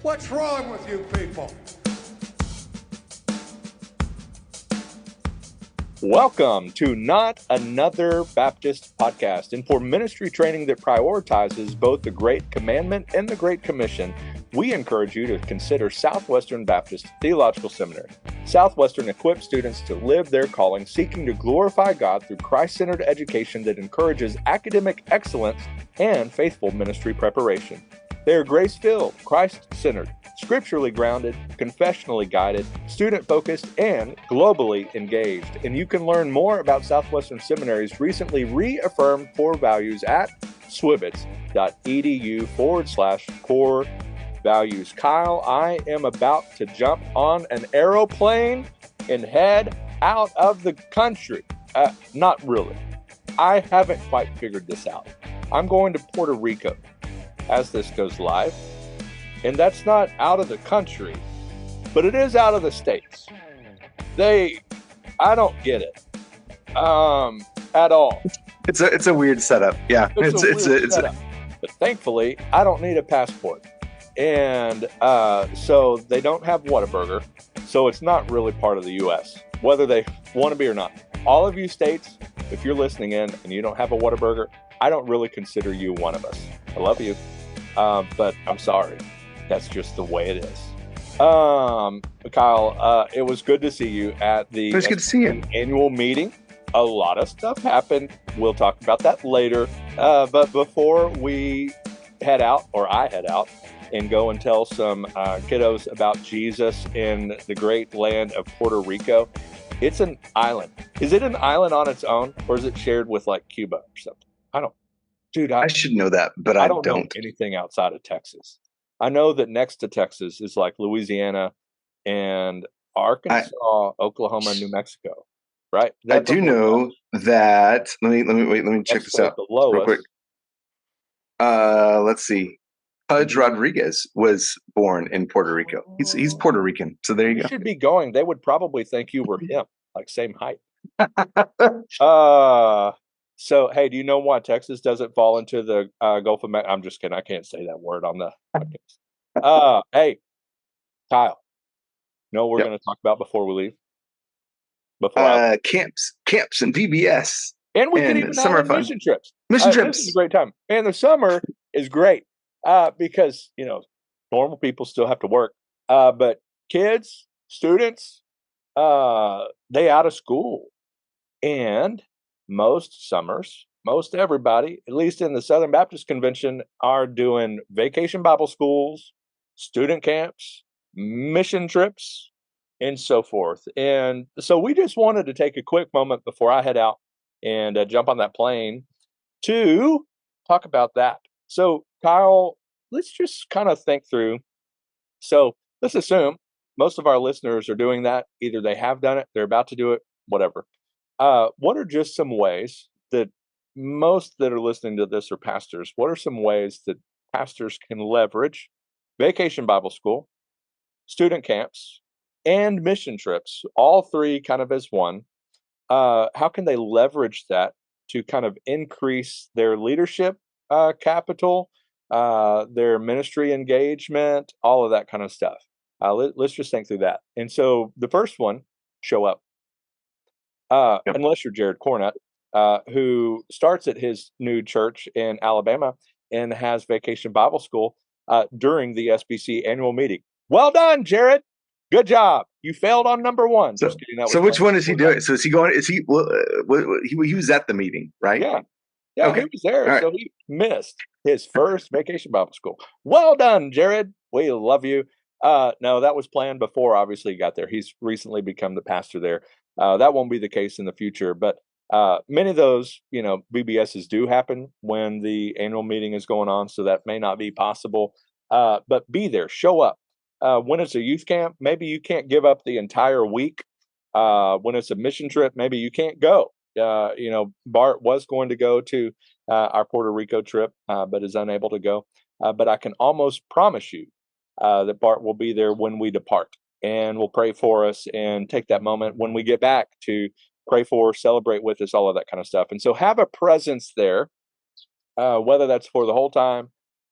What's wrong with you people? Welcome to Not Another Baptist Podcast. And for ministry training that prioritizes both the Great Commandment and the Great Commission, we encourage you to consider Southwestern Baptist Theological Seminary. Southwestern equips students to live their calling, seeking to glorify God through Christ-centered education that encourages academic excellence and faithful ministry preparation. They are grace-filled, Christ-centered, scripturally grounded, confessionally guided, student-focused, and globally engaged. And you can learn more about Southwestern Seminary's recently reaffirmed core values at swbts.edu/core-values. Kyle, I am about to jump on an aeroplane and head out of the country. Not really. I haven't quite figured this out. I'm going to Puerto Rico as this goes live. And that's not out of the country, but it is out of the States. I don't get it at all. It's a weird setup. Yeah, it's a weird setup. But thankfully, I don't need a passport. And so they don't have Whataburger. So it's not really part of the U.S., whether they want to be or not. All of you states, if you're listening in and you don't have a Whataburger, I don't really consider you one of us. I love you, but I'm sorry. That's just the way it is. Kyle, it was good to see you at the annual meeting. A lot of stuff happened. We'll talk about that later. But before we head out, or I head out, and go and tell some kiddos about Jesus in the great land of Puerto Rico, it's an island. Is it an island on its own, or is it shared with like Cuba or something? I should know that, but I don't know anything outside of Texas. I know that next to Texas is like Louisiana and Arkansas, Oklahoma, New Mexico, right? I do know that. Let me check this out real quick. Let's see. Pudge Rodriguez was born in Puerto Rico. He's Puerto Rican, so there you go. You should be going. They would probably think you were him, like same height. So, hey, do you know why Texas doesn't fall into the Gulf of Mexico? I'm just kidding. I can't say that word on the podcast. Hey, Kyle, you know what we're going to talk about before we leave? Camps and VBS. And we can even have mission trips. Mission trips. This is a great time. And the summer is great because, normal people still have to work. But kids, students, they out of school. And most summers, most everybody, at least in the Southern Baptist Convention, are doing vacation Bible schools, student camps, mission trips, and so forth. And so we just wanted to take a quick moment before I head out and jump on that plane to talk about that. So, Kyle, let's just kind of think through. So let's assume most of our listeners are doing that. Either they have done it, they're about to do it, whatever. What are just some ways that most that are listening to this are pastors? What are some ways that pastors can leverage vacation Bible school, student camps, and mission trips, all three kind of as one? How can they leverage that to kind of increase their leadership capital, their ministry engagement, all of that kind of stuff? Let's just think through that. And so the first one, show up. Unless you're Jared Cornett, who starts at his new church in Alabama and has vacation Bible school during the SBC annual meeting. Well done, Jared. Good job. You failed on number one. So which one is he doing? So is he going? He was at the meeting, right? Yeah. Okay. He was there. Right. So he missed his first vacation Bible school. Well done, Jared. We love you. No, that was planned before, obviously, he got there. He's recently become the pastor there. That won't be the case in the future, but many of those, VBSs do happen when the annual meeting is going on, so that may not be possible. But be there, show up. When it's a youth camp, maybe you can't give up the entire week. When it's a mission trip, maybe you can't go. Bart was going to go to our Puerto Rico trip, but is unable to go. But I can almost promise you that Bart will be there when we depart. And will pray for us and take that moment when we get back to pray for, celebrate with us, all of that kind of stuff. And so have a presence there, whether that's for the whole time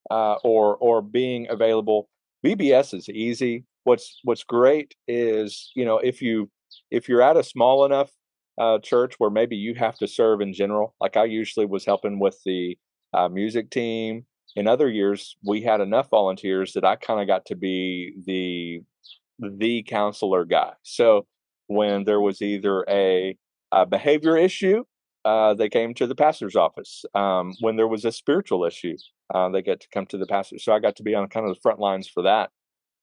or being available VBS is easy. What's great is, if you're at a small enough church where maybe you have to serve in general, like I usually was helping with the music team. In other years, we had enough volunteers that I kind of got to be the counselor guy. So when there was either a behavior issue, they came to the pastor's office. When there was a spiritual issue, they get to come to the pastor. So I got to be on kind of the front lines for that.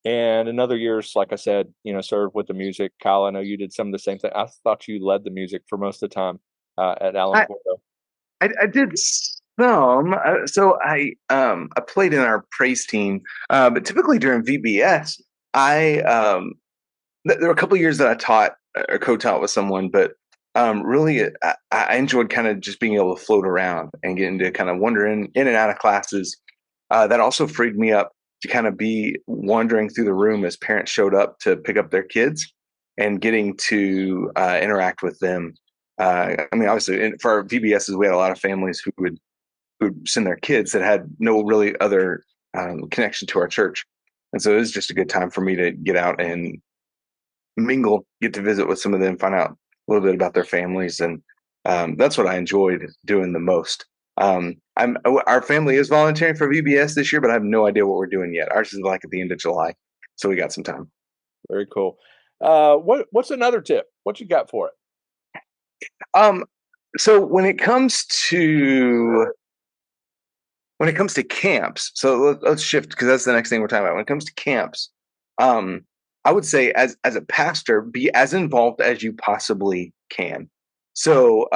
And in other years, like I said, served with the music. Kyle, I know you did some of the same thing. I thought you led the music for most of the time at Alamogordo. I did some. So I played in our praise team, but typically during VBS, there were a couple of years that I taught or co-taught with someone, but really I enjoyed kind of just being able to float around and get into kind of wandering in and out of classes. That also freed me up to kind of be wandering through the room as parents showed up to pick up their kids and getting to interact with them. Obviously, for our VBSs, we had a lot of families who would send their kids that had no really other connection to our church. And so it was just a good time for me to get out and mingle, get to visit with some of them, find out a little bit about their families. And that's what I enjoyed doing the most. Our family is volunteering for VBS this year, but I have no idea what we're doing yet. Ours is like at the end of July. So we got some time. Very cool. What's another tip? What you got for it? So when it comes to camps, so let's shift, because that's the next thing we're talking about. When it comes to camps, I would say as a pastor, be as involved as you possibly can. So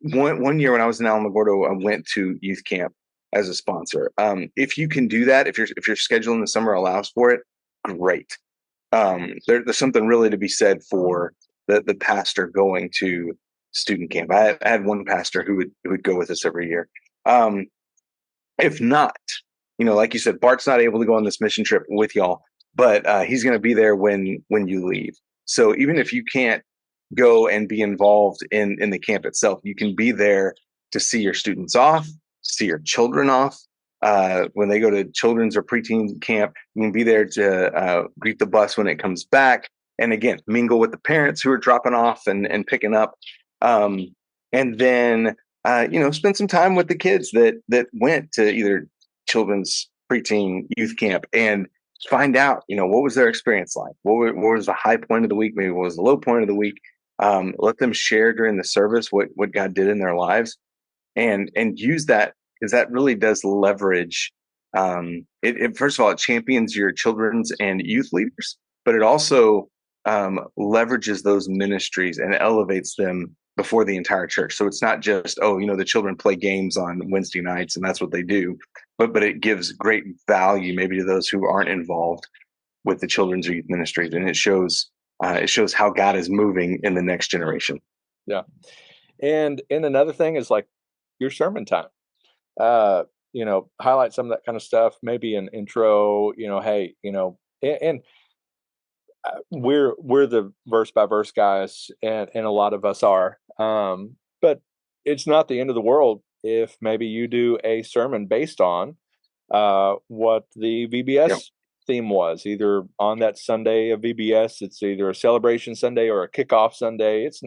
one year when I was in Alamogordo, I went to youth camp as a sponsor. If you can do that, if your schedule in the summer allows for it, great. There's something really to be said for the pastor going to student camp. I had one pastor who would go with us every year. If not, like you said, Bart's not able to go on this mission trip with y'all, but he's going to be there when you leave. So even if you can't go and be involved in the camp itself, you can be there to see your students off, see your children off. When they go to children's or preteen camp, you can be there to greet the bus when it comes back. And again, mingle with the parents who are dropping off and picking up. And then, spend some time with the kids that went to either children's, preteen, youth camp, and find out, what was their experience like? What was the high point of the week? Maybe what was the low point of the week? Let them share during the service what God did in their lives, and use that, because that really does leverage. First of all, it champions your children's and youth leaders, but it also leverages those ministries and elevates them before the entire church. So it's not just, the children play games on Wednesday nights and that's what they do, but it gives great value maybe to those who aren't involved with the children's or youth ministries, and it shows how God is moving in the next generation. Yeah. And another thing is like your sermon time. Highlight some of that kind of stuff, maybe an intro, hey, and we're the verse by verse guys, and a lot of us are. But it's not the end of the world if maybe you do a sermon based on what the VBS theme was, either on that Sunday of VBS. It's either a celebration Sunday or a kickoff Sunday. It's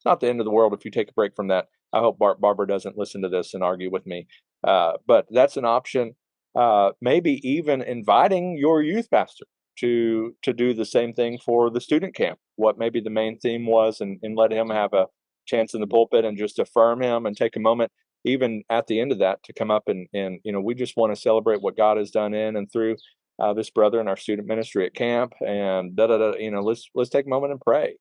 not the end of the world if you take a break from that. I hope Barbara doesn't listen to this and argue with me. But that's an option. Maybe even inviting your youth pastor to do the same thing for the student camp, what maybe the main theme was, and let him have a chance in the pulpit and just affirm him and take a moment, even at the end of that, to come up and we just want to celebrate what God has done in and through this brother in our student ministry at camp, and let's take a moment and pray.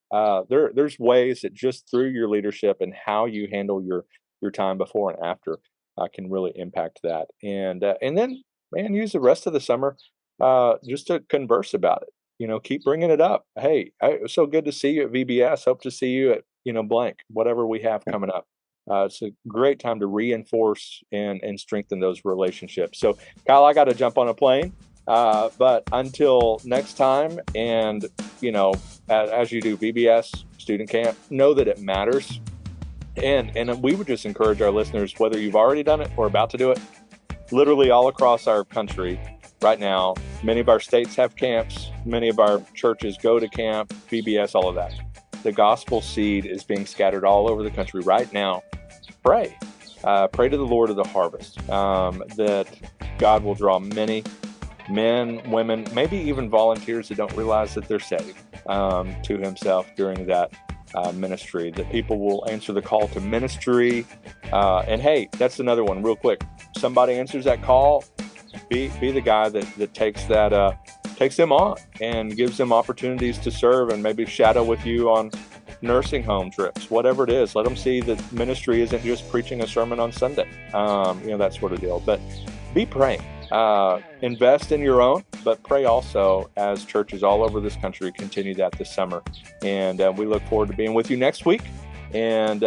There's ways that just through your leadership and how you handle your time before and after can really impact that. And then, man, use the rest of the summer just to converse about it. Keep bringing it up. Hey, it was so good to see you at VBS. Hope to see you at blank, whatever we have coming up. It's a great time to reinforce and strengthen those relationships. So, Kyle, I got to jump on a plane. But until next time, and as you do VBS, student camp, know that it matters. And we would just encourage our listeners, whether you've already done it or about to do it, literally all across our country, right now. Many of our states have camps. Many of our churches go to camp, VBS, all of that. The gospel seed is being scattered all over the country right now. Pray. Pray to the Lord of the harvest that God will draw many men, women, maybe even volunteers that don't realize that they're saved to himself during that ministry, that people will answer the call to ministry. And hey, that's another one real quick. Somebody answers that call, be the guy that takes them on and gives them opportunities to serve and maybe shadow with you on nursing home trips, whatever it is. Let them see that ministry isn't just preaching a sermon on Sunday, that sort of deal. But be praying. Invest in your own, but pray also as churches all over this country continue that this summer. And we look forward to being with you next week and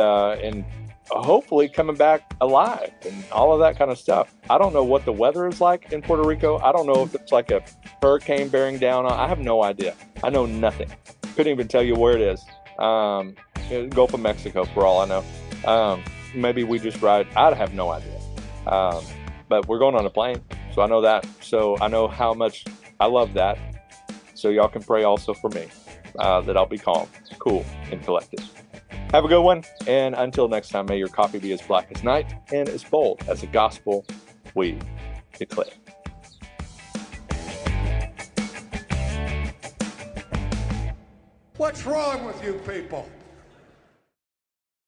hopefully coming back alive and all of that kind of stuff. I don't know what the weather is like in Puerto Rico. I don't know if it's like a hurricane bearing down. I have no idea. I know nothing. Couldn't even tell you where it is. Gulf of Mexico for all I know. Maybe we just ride. I have no idea. But we're going on a plane, so I know that. So I know how much I love that. So y'all can pray also for me, that I'll be calm, cool, and collected. Have a good one, and until next time, may your coffee be as black as night and as bold as the gospel we declare. What's wrong with you people?